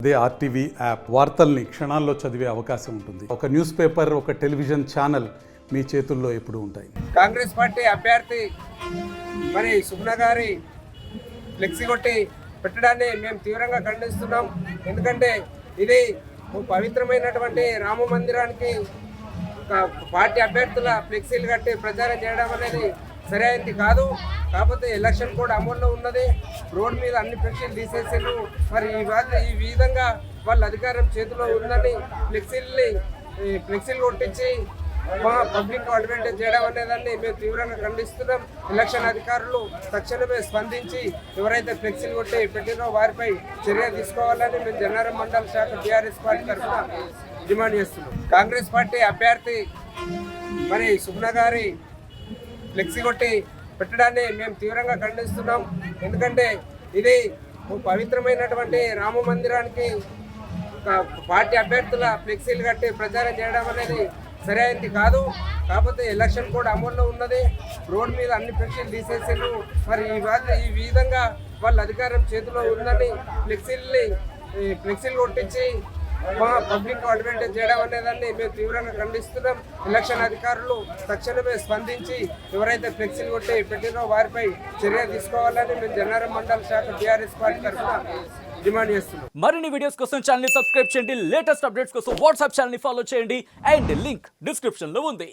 అదే RTV app వార్తల్ని క్షణాల్లో చదివే అవకాశం ఉంటుంది. ఒక న్యూస్ పేపర్, ఒక టెలివిజన్ ఛానల్ మీ చేతుల్లో ఎప్పుడూ ఉంటాయి. కాంగ్రెస్ పార్టీ అభ్యర్థి మరి సుగుణ గారి ఫ్లెక్సీ కొట్టి పెట్టడాన్ని మేము తీవ్రంగా ఖండిస్తున్నాం. ఎందుకంటే ఇది పవిత్రమైనటువంటి రామ మందిరానికి పార్టీ అభ్యర్థుల ఫ్లెక్సీలు కట్టి ప్రచారం చేయడం అనేది సరైనది కాదు. కాకపోతే ఎలక్షన్ కూడా అమల్లో ఉన్నది. రోడ్ మీద అన్ని ఫ్లెక్సీలు తీసేసారు. మరి ఈ విధంగా వాళ్ళ అధికారం చేతిలో ఉందని ఫ్లెక్సీలు కొట్టించి పబ్లిక్ అడ్వాంటేజ్ చేయడం అనేదాన్ని మేము తీవ్రంగా ఖండిస్తున్నాం. ఎలక్షన్ అధికారులు తక్షణమే స్పందించి ఎవరైతే ఫ్లెక్సీలు కొట్టి పెట్టినో వారిపై చర్య తీసుకోవాలని మేము జన్నారం మండల శాఖ టీఆర్ఎస్ పార్టీ తరఫున డిమాండ్ చేస్తున్నాం. కాంగ్రెస్ పార్టీ అభ్యర్థి మరి సుగుణ గారి ఫ్లెక్సీ కొట్టి పెట్టడాన్ని మేము తీవ్రంగా ఖండిస్తున్నాం. ఎందుకంటే ఇది పవిత్రమైనటువంటి రామ మందిరానికి పార్టీ అభ్యర్థుల ఫ్లెక్సీలు కట్టి ప్రచారం చేయడం అనేది సరైనది కాదు. కాకపోతే ఎలక్షన్ కూడా అమల్లో ఉన్నది. రోడ్ మీద అన్ని ఫ్లెక్సీలు తీసేసారు. మరి ఈ విధంగా వాళ్ళ అధికారం చేతిలో ఉందని ఫ్లెక్సీలు కొట్టించి పబ్లిక్ అడ్వాంటేజ్ చేయడం అనేదాన్ని మేము తీవ్రంగా ఖండిస్తున్నాం. ఎలక్షన్ అధికారులు తక్షణమే స్పందించి ఎవరైతే ఫ్లెక్సీలు కొట్టి పెట్టినో వారిపై చర్య తీసుకోవాలని మేము జన్నారం మండల శాఖ టీఆర్ఎస్ పార్టీ తరఫున డిమాండ్ చేస్తున్నాం. మరిన్ని వీడియోస్ కోసం ఛానల్ ని సబ్స్క్రైబ్ చేయండి. లేటెస్ట్ అప్డేట్స్ కోసం వాట్సాప్ ఛానల్ ని ఫాలో చేయండి. అండ్ లింక్ డిస్క్రిప్షన్ లో ఉంది.